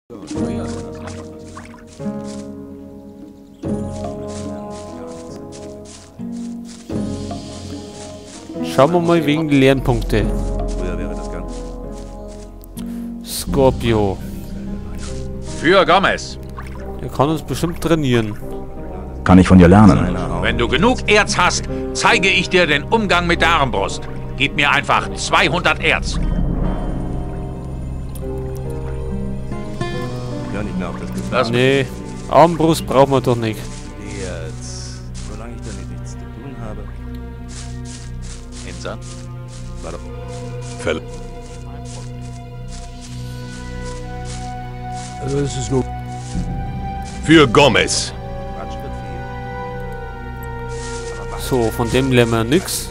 Schauen wir mal wegen die Lernpunkte. Scorpio. Für Gomez. Er kann uns bestimmt trainieren. Kann ich von dir lernen? Wenn du genug Erz hast, zeige ich dir den Umgang mit der Armbrust. Gib mir einfach 200 Erz. Nee, Armbrust brauchen wir doch nicht. Jetzt, solange ich damit nichts zu tun habe. Insan? Fälle. Also es ist nur... Für Gomez. So, von dem lernen wir nix.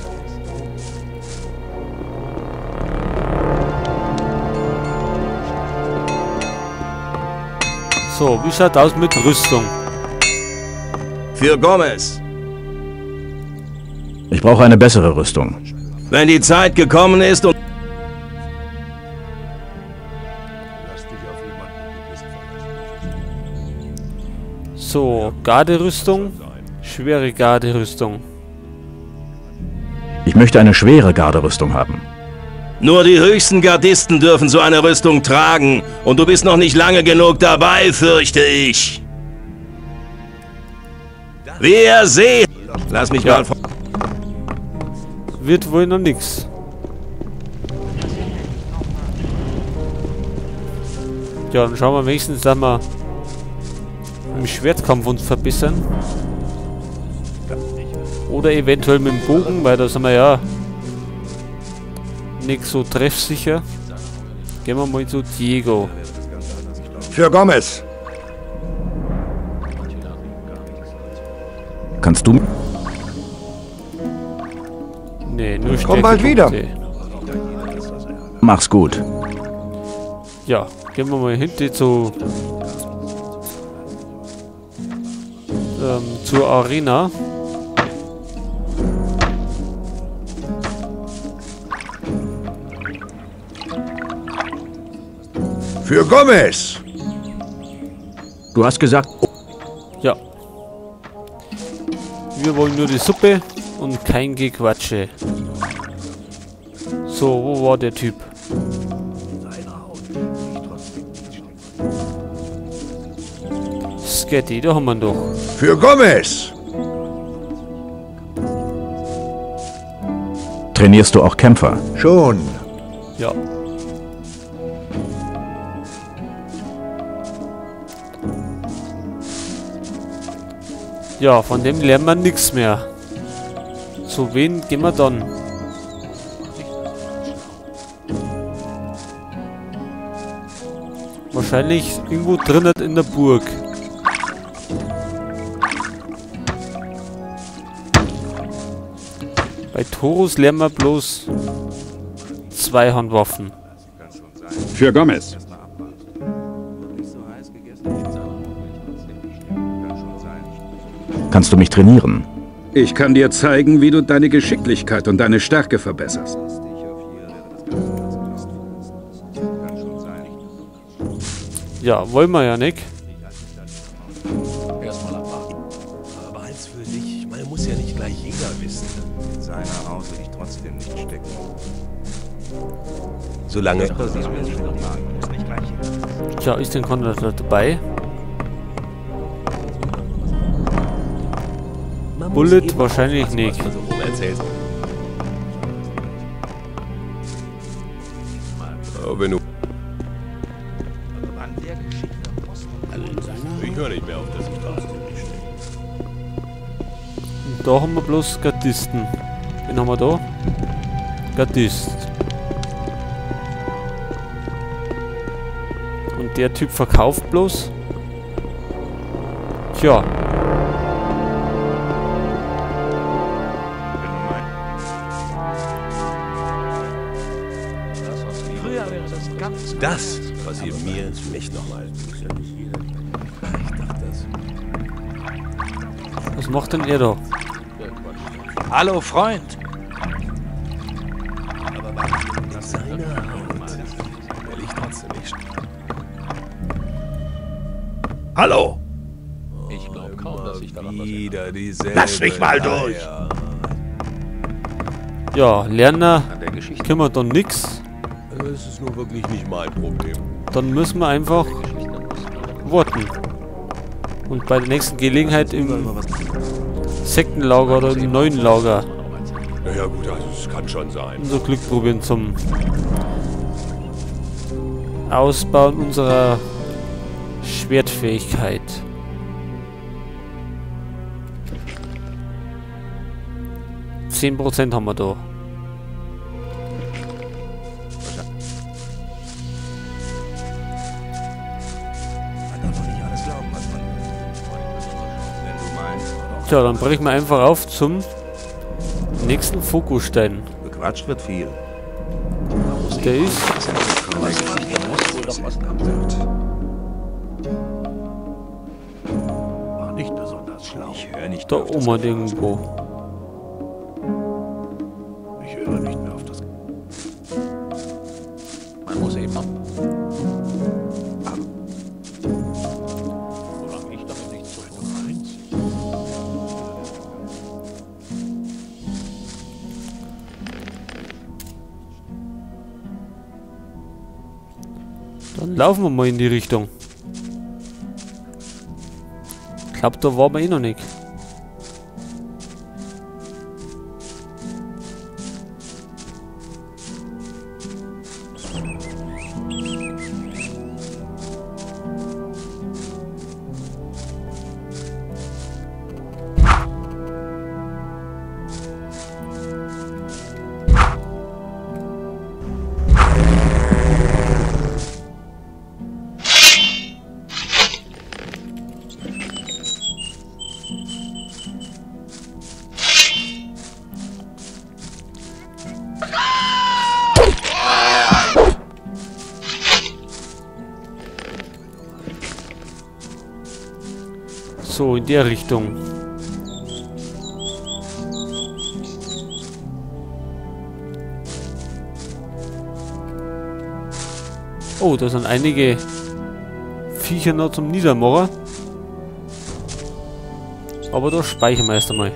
So, wie schaut aus mit Rüstung? Für Gomez. Ich brauche eine bessere Rüstung. Wenn die Zeit gekommen ist und... So, Garderüstung. Schwere Garderüstung. Ich möchte eine schwere Garderüstung haben. Nur die höchsten Gardisten dürfen so eine Rüstung tragen. Und du bist noch nicht lange genug dabei, fürchte ich. Wir sehen... Lass mich mal... Wird wohl noch nix. Ja, dann schauen wir wenigstens, dass wir im Schwertkampf uns verbessern. Oder eventuell mit dem Bogen, weil da sind wir ja nicht so treffsicher. Gehen wir mal zu Diego. Für Gomez. Kannst du... Nee, nur Komm bald wieder. Mach's gut. Ja, gehen wir mal hinter zur Arena. Für Gomez. Du hast gesagt... Ja. Wir wollen nur die Suppe und kein Gequatsche. So, wo war der Typ? Sketty, da haben wir ihn doch. Für Gomez. Trainierst du auch Kämpfer? Schon. Ja. Ja, von dem lernen wir nichts mehr. Zu wen gehen wir dann? Wahrscheinlich irgendwo drinnen in der Burg. Bei Taurus lernen wir bloß Zweihandwaffen. Für Gomez. Kannst du mich trainieren? Ich kann dir zeigen, wie du deine Geschicklichkeit und deine Stärke verbesserst. Ja, wollen wir ja nicht. Erstmal abwarten. Aber eins für dich, ich meine, muss ja nicht gleich jeder wissen. In seiner Haut will ich trotzdem nicht stecken. Solange... Tja, ist denn Konrad dabei? Bullet wahrscheinlich nicht. Wenn du... Ich höre nicht mehr auf das Straße. Und da haben wir bloß Gardisten. Wen haben wir da? Gardist. Und der Typ verkauft bloß. Tja. Das passiert mir nicht nochmal. Was macht denn er da? Hallo, Freund. In seiner Haut will ich trotzdem nicht stecken. Hallo! Ich glaube kaum, dass ich daran was Wieder dieselbe. Lass mich mal durch! Ja, Lerner an der Geschichte. kümmert dann nix. Das ist nur wirklich nicht mein Problem. Dann müssen wir einfach warten. Und bei der nächsten Gelegenheit im Sektenlager oder im neuen Lager Naja gut, also es kann schon sein. unser Glück probieren zum Ausbauen unserer Schwertfähigkeit. %10 haben wir da. Man darf doch nicht alles glauben, was man wenn du meinst. Tja, dann brechen wir einfach auf zum nächsten Fokusstein. Bequatscht wird viel. Der ist War nicht besonders schlau. Ich höre nicht da mehr auf das oben irgendwo. Ich höre nicht mehr auf das. Man muss eben ab. Solange ich damit nicht so einziehe. Dann laufen wir mal in die Richtung. Ich glaube, da waren wir eh noch nicht. So, in der Richtung. Oh, da sind einige Viecher noch zum Niedermachen. Aber da speichern wir erst einmal.